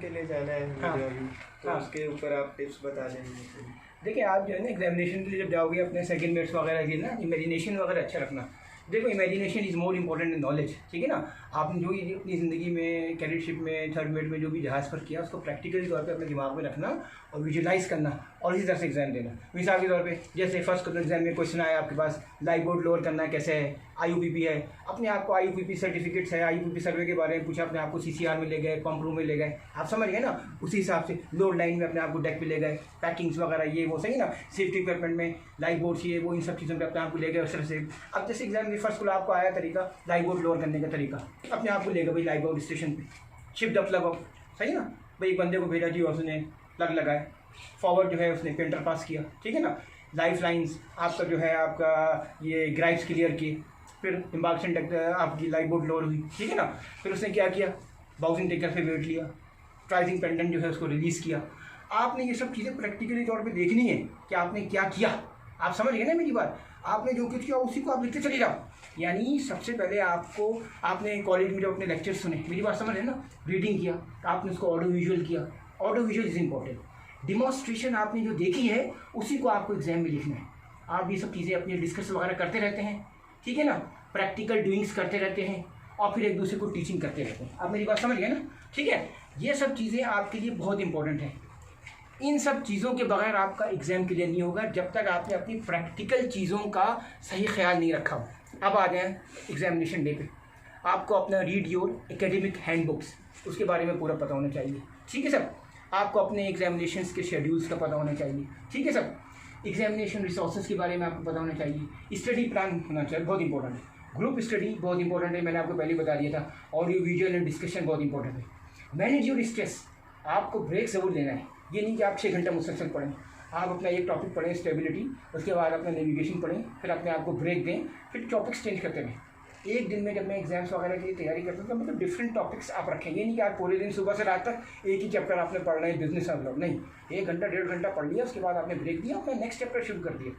के लिए जाना है मुझे हाँ। अभी, तो हाँ। उसके ऊपर आप टिप्स बता देंगे। देखिए, आप जो है ना एग्जामिनेशन के लिए जब जाओगे अपने सेकंड मिनट्स वगैरह की ना, इमेजिनेशन वगैरह अच्छा रखना। देखो, imagination is more important in knowledge, ठीक है ना। आपने जो ये अपनी ज़िंदगी में कैडेटशिप में थर्ड मिनट में जो भी जहाज़ पर किया, उसको प्रैक्टिकली तौर पे अपने दिमाग में रखना और विजुलाइज करना और इसी तरह से एग्जाम देना। मिसाल के तौर पे जैसे फर्स्ट क्वेश्चन एग्जाम में क्वेश्चन आया आपके पास, लाइव बोर्ड लोअर करना है कैसे है, IUPP है, अपने आप को IUPP सर्टिफिकेट्स है, IUPP सर्वे के बारे में पूछा, अपने आप को CCR में ले गए, पंप रूम में ले गए, आप समझ गए ना। उसी हिसाब से लोड लाइन में अपने आप को डेक पे ले गए, पैकिंग्स वगैरह ये वो, सही ना। सेफ्टी इक्विपमेंट में लाइव बोर्ड चाहिए, वो इन सब चीज़ों पे अपने आप को ले गए उस तरह से। अब जैसे एग्जाम में फर्स्ट को आपको आया तरीका, लाइव बोर्ड लोअर करने का तरीका, अपने आप को ले गए भाई लाइव बोर्ड स्टेशन पे, शिप डप लगाओ, सही ना भाई। एक बंदे को भेजा जी और उसने प्लग लगाए, फॉरवर्ड जो है उसने पेंटर पास किया, ठीक है ना। लाइफ लाइन्स आपका जो है आपका ये ग्राइप्स क्लियर किए, फिर इम्बार्केशन आपकी लाइव बोर्ड लोअर हुई, ठीक है ना। फिर उसने क्या किया, बाउसिंग टेकर पे वेट लिया, ट्राइजिंग पेंडेंट जो है उसको रिलीज़ किया। आपने ये सब चीज़ें प्रैक्टिकली तौर पे देखनी है कि आपने क्या किया। आप समझ गए ना मेरी बात। आपने जो कुछ किया उसी को आप लिखते चले जाओ। यानी सबसे पहले आपने कॉलेज में जब अपने लेक्चर सुने, मेरी बात समझ है ना, रीडिंग किया, आपने उसको ऑडियो विजुअल किया। Audio visual is important. Demonstration आपने जो देखी है उसी को आपको एग्जाम में लिखना है। आप ये सब चीज़ें अपनी डिस्कस वगैरह करते रहते हैं, ठीक है ना, प्रैक्टिकल डूइंग्स करते रहते हैं और फिर एक दूसरे को टीचिंग करते रहते हैं। आप मेरी बात समझ गए ना, ठीक है। ये सब चीज़ें आपके लिए बहुत इंपॉर्टेंट है। इन सब चीज़ों के बगैर आपका एग्ज़ाम क्लियर नहीं होगा जब तक आपने अपनी प्रैक्टिकल चीज़ों का सही ख्याल नहीं रखा हो। अब आ जाए एग्जामिनेशन डे पे, आपको अपना रीड योर एकेडमिक हैंडबुक्स उसके बारे में पूरा पता होना चाहिए, ठीक है सर। आपको अपने एग्जामिनेशंस के शेड्यूल्स का पता होना चाहिए, ठीक है सर। एग्जामिनेशन रिसोर्सेज के बारे में आपको पता होना चाहिए। स्टडी प्लान होना चाहिए, बहुत इंपॉर्टेंट है। ग्रुप स्टडी बहुत इंपॉर्टेंट है, मैंने आपको पहले बता दिया था। ऑडियो विजुअल एंड डिस्कशन बहुत इंपॉर्टेंट है। मैनेज योर स्ट्रेस, आपको ब्रेक ज़रूर लेना है। ये नहीं कि आप 6 घंटा मुसलसल पढ़ें। आप अपना एक टॉपिक पढ़ें स्टेबिलिटी, उसके बाद अपना नेविगेशन पढ़ें, फिर अपने आप को ब्रेक दें, फिर टॉपिक्स चेंज करते रहें। एक दिन में जब मैं एग्जाम्स वगैरह की तैयारी करता हूँ तो मतलब डिफरेंट टॉपिक्स आप रखें। ये नहीं कि आप पूरे दिन सुबह से रात तक एक ही चैप्टर आपने पढ़ना है बिजनेस मतलब, नहीं। 1 घंटा 1.5 घंटा पढ़ लिया, उसके बाद आपने ब्रेक दिया, अपना नेक्स्ट चैप्टर शुरू कर दिया।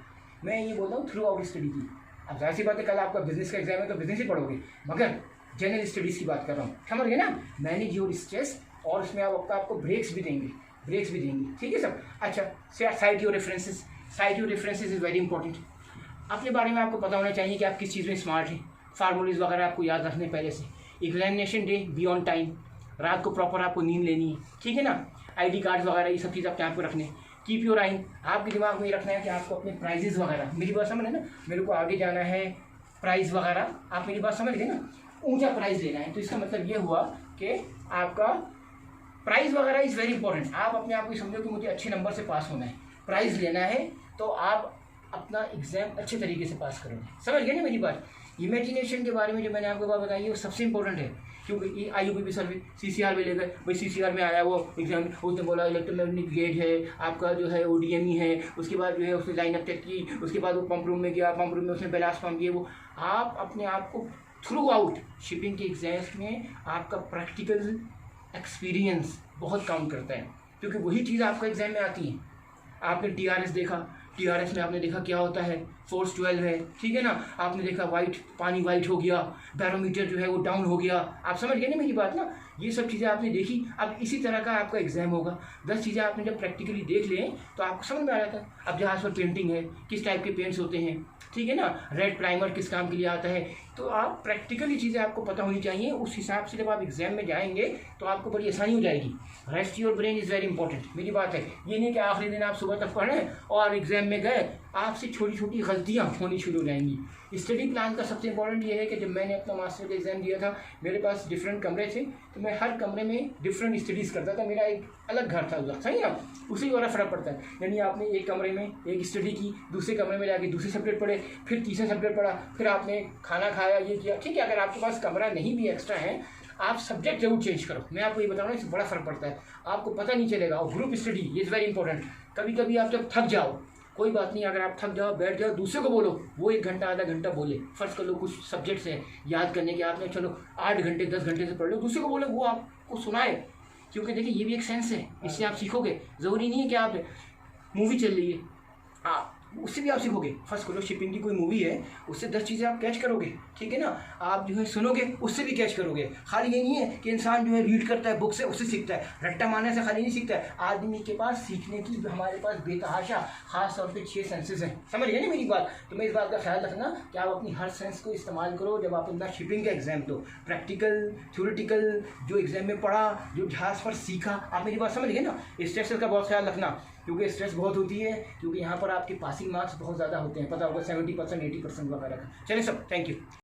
मैं ये बोलता हूँ थ्रू आउट स्टडी की। अब जाहिर सी बात है कल आपका बिजनेस का एग्जाम है तो बिजनेस ही पढ़ोगे, मगर जनरल स्टडीज़ की बात कर रहा हूँ, समझ गए ना। मैनेज योर स्ट्रेस, और उसमें आपको ब्रेक्स भी देंगे, ठीक है सब। अच्छा, site your references, is very important. अपने बारे में आपको पता होना चाहिए कि आप किस चीज़ में स्मार्ट हैं। फार्मूलेज वगैरह आपको याद रखने पहले से। Examination day be on time, रात को प्रॉपर आपको नींद लेनी है, ठीक है ना। ID कार्ड्स वगैरह ये सब चीज़ अपने आप को रखने। कीप योर आई, आपके दिमाग में ये रखना है कि आपको अपने प्राइजेज़ वगैरह, मेरी बात समझ है ना, मेरे को आगे जाना है, प्राइज़ वगैरह, आप मेरी बात समझ गए ना, ऊंचा प्राइज़ लेना है। तो इसका मतलब ये हुआ कि आपका प्राइज़ वगैरह इज़ वेरी इंपॉर्टेंट। आप अपने आप को समझो कि मुझे अच्छे नंबर से पास होना है, प्राइज़ लेना है, तो आप अपना एग्ज़ाम अच्छे तरीके से पास करोगे। समझ गए ना मेरी बात। इमेजिनेशन के बारे में जो मैंने आपको बात बताई है वो सबसे इंपॉर्टेंट है, क्योंकि ये IUPP सर्वे CCR में ले गए भाई, CCR में आया वो एग्जाम, उसने बोला इलेक्ट्रोमैग्नेटिक गेज है आपका, जो है ODME है। उसके बाद जो है उसने लाइन अप टेस्ट की, उसके बाद वो पंप रूम में गया, पंप रूम में उसने बेलास पंप किए। वो आप अपने आप को थ्रू आउट शिपिंग के एग्जाम्स में आपका प्रैक्टिकल एक्सपीरियंस बहुत काउंट करता है, क्योंकि वही चीज़ आपका एग्जाम में आती है। आपने TRS देखा, TRS में आपने देखा क्या होता है, फोर्स 12 है, ठीक है ना। आपने देखा पानी वाइट हो गया, बैरोमीटर जो है वो डाउन हो गया। आप समझ गए ना मेरी बात ना। ये सब चीज़ें आपने देखी। अब इसी तरह का आपका एग्जाम होगा। 10 चीज़ें आपने जब प्रैक्टिकली देख लें तो आपको समझ में आ जाता है। अब जहाज़ पर पेंटिंग है, किस टाइप के पेंट्स होते हैं, ठीक है ना, रेड प्राइमर किस काम के लिए आता है। तो आप प्रैक्टिकली चीज़ें आपको पता होनी चाहिए। उस हिसाब से जब आप एग्जाम में जाएंगे तो आपको बड़ी आसानी हो जाएगी। Rest your brain is very important, मेरी बात है। ये नहीं कि आखिरी दिन आप सुबह तक पढ़ें और एग्जाम में गए, आपसे छोटी छोटी गलतियाँ होनी शुरू हो जाएंगी। स्टडी प्लान का सबसे इंपॉर्टेंट ये है कि जब मैंने अपना मास्टर का एग्ज़ाम दिया था, मेरे पास डिफरेंट कमरे थे, तो मैं हर कमरे में डिफरेंट स्टडीज़ करता था। मेरा एक अलग घर था उधर, सही ना। उसी वाला फ़र्क पड़ता है। यानी आपने एक कमरे में एक स्टडी की, दूसरे कमरे में जाके दूसरे सब्जेक्ट पढ़े, फिर तीसरे सब्जेक्ट पढ़ा, फिर आपने खाना खाया, ये किया, ठीक है। अगर आपके पास कमरा नहीं भी एक्स्ट्रा है, आप सब्जेक्ट जरूर चेंज करो। मैं आपको ये बता रहा हूँ, इससे बड़ा फ़र्क पड़ता है, आपको पता नहीं चलेगा। और group study is very important. कभी कभी आप जब थक जाओ, कोई बात नहीं, अगर आप थक जाओ, बैठ जाओ, दूसरे को बोलो, वो 1 घंटा आधा घंटा बोले। फ़र्ज़ कर लो कुछ सब्जेक्ट्स हैं याद करने के, आपने चलो 8 घंटे 10 घंटे से पढ़ लो, दूसरे को बोले वो आपको सुनाए। क्योंकि देखिए ये भी एक सेंस है, इससे आप सीखोगे। ज़रूरी नहीं है कि आप मूवी चल रही है, उससे भी आप सीखोगे। फर्स्ट करो शिपिंग की कोई मूवी है, उससे 10 चीज़ें आप कैच करोगे, ठीक है ना। आप जो है सुनोगे, उससे भी कैच करोगे। खाली ये नहीं है कि इंसान जो है रीड करता है बुक से, उससे सीखता है। रट्टा मारने से खाली नहीं सीखता है। आदमी के पास सीखने की हमारे पास बेतहाशा खास तौर पे 6 सेंसेस हैं, समझ गए ना मेरी बात। तो मैं इस बात का ख्याल रखना कि आप अपनी हर सेंस को इस्तेमाल करो जब आप अपना शिपिंग का एग्जाम दो। प्रैक्टिकल थ्योरेटिकल जो एग्जाम में पढ़ा, जो जहाज़ पर सीखा, आप मेरी बात समझ गए ना। स्ट्रेस का बहुत ख्याल रखना, क्योंकि स्ट्रेस बहुत होती है, क्योंकि यहाँ पर आपके पासिंग मार्क्स बहुत ज़्यादा होते हैं, पता होगा 70% 80% वगैरह का। चलिए सब, थैंक यू।